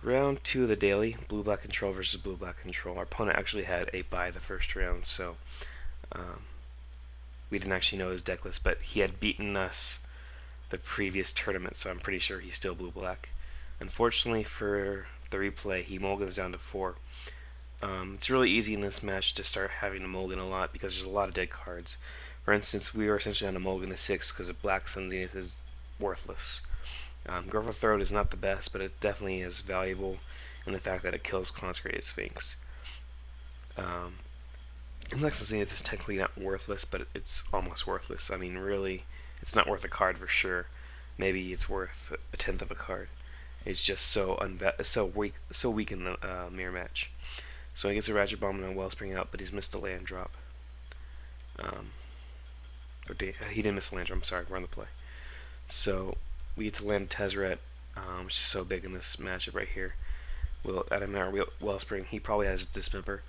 Round 2 of the daily, blue-black control versus blue-black control. Our opponent actually had a bye the first round, so um, we didn't actually know his deck list, but he had beaten us the previous tournament, so I'm pretty sure he's still blue-black. Unfortunately for the replay, he mulligans down to 4. It's really easy in this match to start having to mulligan a lot because there's a lot of dead cards. For instance, we were essentially on a mulligan to 6 because of Black Sun Zenith is worthless. Growth Throat is not the best, but it definitely is valuable in the fact that it kills Consecrated Sphinx. And Black Sun Zenith is technically not worthless, but it's almost worthless. I mean, really, it's not worth a card for sure. Maybe it's worth a tenth of a card. It's just so weak in the mirror match. So he gets a Ratchet Bomb and a Wellspring out, but he's missed a land drop. He didn't miss a land drop. I'm sorry, we're on the play. So we get to land Tezzeret, which is so big in this matchup right here. We'll add him our Wellspring. He probably has a Dismember.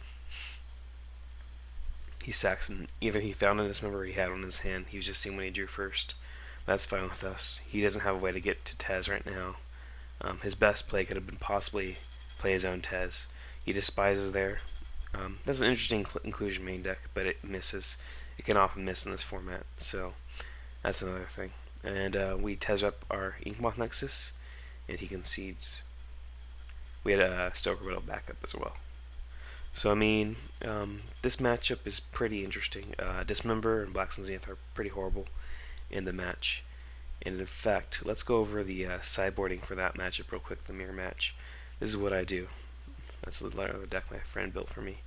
He sacks, and either he found a Dismember or he had one in his hand. He was just seeing when he drew first. That's fine with us. He doesn't have a way to get to Tez right now. His best play could have been possibly play his own Tez. He despises there. That's an interesting inclusion main deck, but it misses. It can often miss in this format, so that's another thing. And we Tez up our Inkmoth Nexus, and he concedes. We had a Stoker Widow backup as well. So I mean, this matchup is pretty interesting. Dismember and Black Sun Zenith are pretty horrible in the match. And in fact, let's go over the sideboarding for that matchup real quick, the mirror match. This is what I do. That's the deck my friend built for me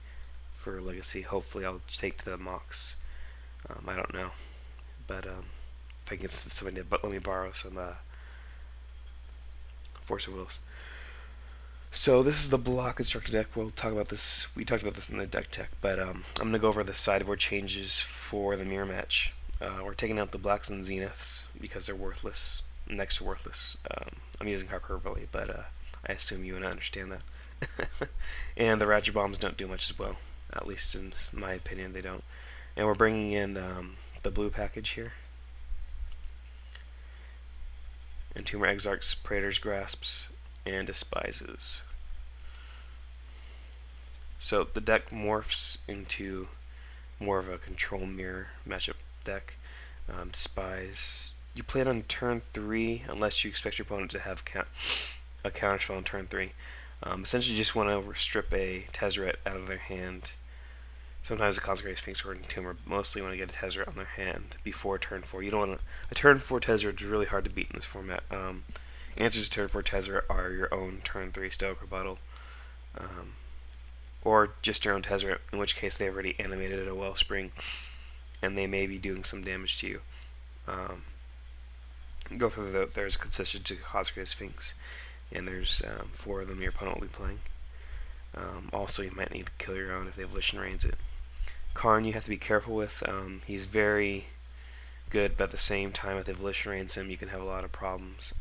for Legacy. Hopefully I'll take to the mocks. I don't know. But if I can get somebody to let me borrow some Force of Wills. So this is the block constructed deck. We'll talk about this. We talked about this in the deck tech, but I'm going to go over the sideboard changes for the mirror match. We're taking out the Black Sun Zeniths because they're worthless, next to worthless. I'm using hyperbole, but I assume you and I understand that. And the Ratchet Bombs don't do much as well, at least in my opinion, they don't. And we're bringing in the blue package here. Entomber Exarchs, Praetor's Grasps, and Despises. So the deck morphs into more of a control mirror matchup deck. Despise. You play it on turn 3 unless you expect your opponent to have a counterspell on turn 3. Essentially, you just want to strip a Tezzeret out of their hand. Sometimes a Consecrated Sphinx or an Entomber. Mostly want to get a Tezzeret on their hand before turn 4. You don't want a turn 4 Tezzeret is really hard to beat in this format. Answers to turn 4 Tezzeret are your own turn 3 Stoic Rebuttal. Or just your own Tezzeret, in which case they've already animated a Wellspring, and they may be doing some damage to you. Go for there's Concession to Consecrated Sphinx, and there's 4 of them your opponent will be playing. Also, you might need to kill your own if they Volition Reigns it. Karn you have to be careful with. He's very good, but at the same time, if they Volition Reigns him, you can have a lot of problems.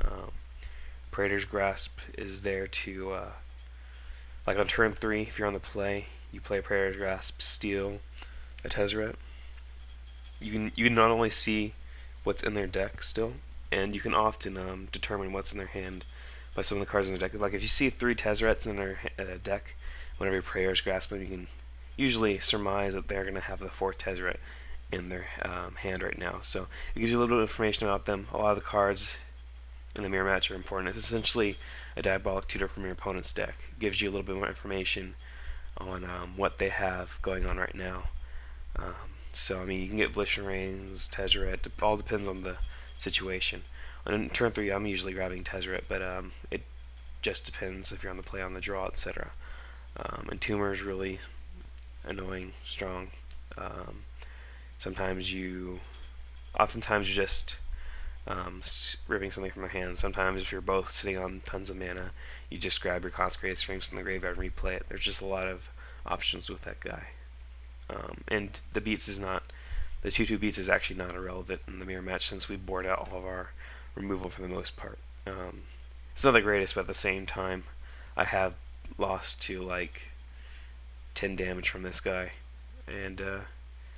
Praetor's Grasp is there to, like on turn 3, if you're on the play, you play Praetor's Grasp, steal a Tezzeret. You can not only see what's in their deck still, and you can often determine what's in their hand by some of the cards in their deck. Like if you see 3 Tezzerets in their deck, whenever you Praetor's Grasp them, you can usually surmise that they're going to have the 4th Tezzeret in their hand right now. So it gives you a little bit of information about them. A lot of the cards in the mirror match are important. It's essentially a Diabolic Tutor from your opponent's deck. It gives you a little bit more information on what they have going on right now. So I mean, you can get Volition Reigns, Tezzeret. It all depends on the situation. On turn 3, I'm usually grabbing Tezzeret, but it just depends if you're on the play, on the draw, etc. Entomber is really annoying, strong. Oftentimes you're just ripping something from their hand. Sometimes if you're both sitting on tons of mana, you just grab your Consecrated Sphinx from the graveyard and replay it. There's just a lot of options with that guy. And the 2/2 beats is actually not irrelevant in the mirror match since we board out all of our removal for the most part. It's not the greatest, but at the same time, I have lost to like 10 damage from this guy, and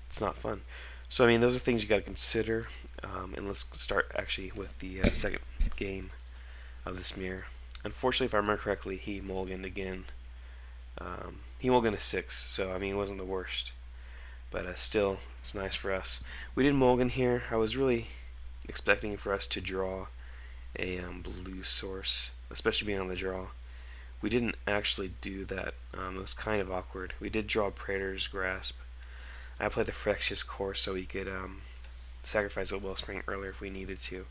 it's not fun. So I mean, those are things you got to consider. And let's start actually with the second game of this mirror. Unfortunately, if I remember correctly, he mulliganed again. He mulliganed a 6, so I mean, it wasn't the worst. But still, it's nice for us. We did mulligan here. I was really expecting for us to draw a blue source, especially being on the draw. We didn't actually do that. It was kind of awkward. We did draw Praetor's Grasp. I played the Phyrexian Course so we could sacrifice a Wellspring earlier if we needed to.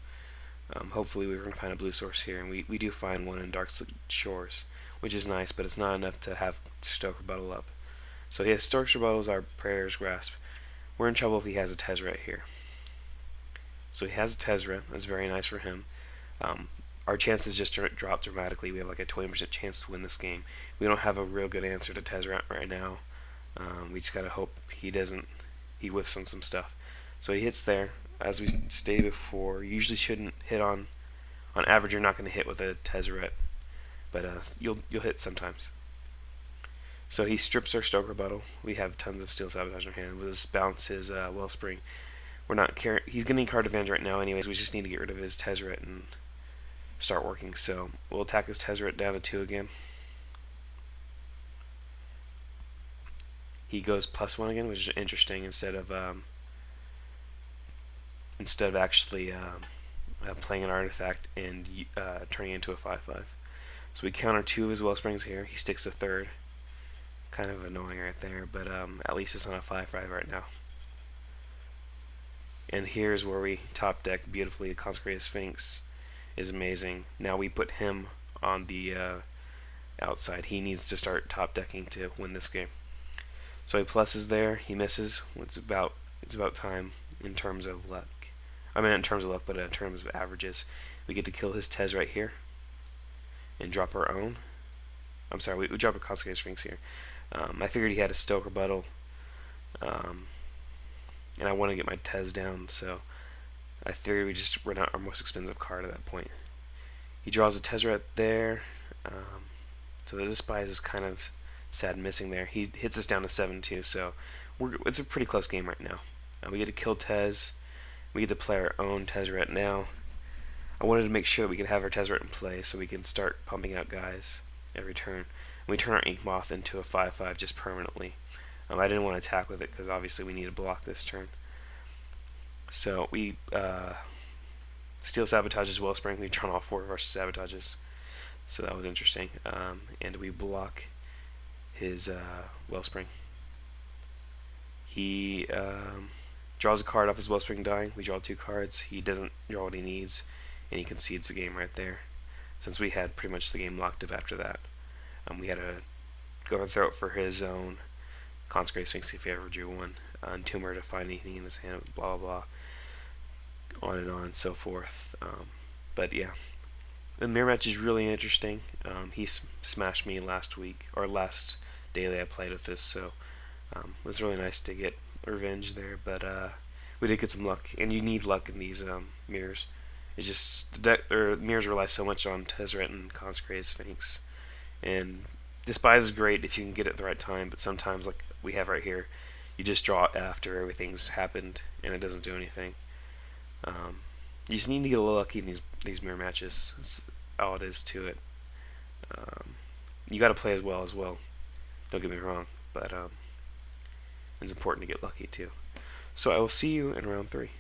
Hopefully we were going to find a blue source here, and we do find one in Darksleep Shores, which is nice, but it's not enough to have Stoke Rebuttal up. So he has Stoke's Rebuttal as our Praetor's Grasp. We're in trouble if he has a Tezzeret here. So he has a Tezzeret. That's very nice for him. Our chances just drop dramatically. We have like a 20% chance to win this game. We don't have a real good answer to Tezzeret right now. We just gotta hope he whiffs on some stuff. So he hits there. As we stated before, you usually shouldn't hit on average. You're not going to hit with a Tezzeret, but you'll hit sometimes. So he strips our Stoke Rebuttal. We have tons of Steel Sabotage in our hand. We'll just bounce his Wellspring. We're not he's getting card advantage right now anyways. We just need to get rid of his Tezzeret and start working. So we'll attack his Tezzeret down to 2 again. He goes +1 again, which is interesting, instead of actually playing an artifact and turning it into a 5/5. So we counter 2 of his Wellsprings here. He sticks a 3rd. Kind of annoying right there, but at least it's not a 5/5 right now. And here's where we top deck beautifully. The Consecrated Sphinx is amazing. Now we put him on the outside. He needs to start top decking to win this game. So he pluses there. He misses. It's about time in terms of luck. I mean, not in terms of luck, but in terms of averages. We get to kill his Tez right here and drop our own. I'm sorry, we drop a Consecrated Sphinx here. I figured he had a Stoke Rebuttal, and I want to get my Tez down, so I figured we just run out our most expensive card at that point. He draws a Tezzeret there, so the Despise is kind of sad missing there. He hits us down to 7-2, so it's a pretty close game right now. We get to kill Tez. We get to play our own Tezzeret now. I wanted to make sure that we could have our Tezzeret in play so we can start pumping out guys every turn. And we turn our Inkmoth into a 5/5 just permanently. I didn't want to attack with it because obviously we need to block this turn. So we Steel Sabotages Wellspring. We turn all 4 of our Sabotages. So that was interesting. And we block his Wellspring. He draws a card off his Wellspring dying. We draw 2 cards. He doesn't draw what he needs, and he concedes the game right there. Since we had pretty much the game locked up after that, we had to go and throw it for his own Consecrated Sphinx if he ever drew one, Entomber to find anything in his hand, blah blah blah, on and so forth. But yeah, the mirror match is really interesting. He smashed me last week, or last daily I played with this, so it was really nice to get revenge there. But we did get some luck, and you need luck in these mirrors. It's just mirrors rely so much on Tezzeret and Consecrated Sphinx, and Despise is great if you can get it at the right time. But sometimes, like we have right here, you just draw it after everything's happened, and it doesn't do anything. You just need to get a little lucky in these mirror matches. That's all it is to it. You got to play as well. Don't get me wrong, but it's important to get lucky too. So I will see you in round 3.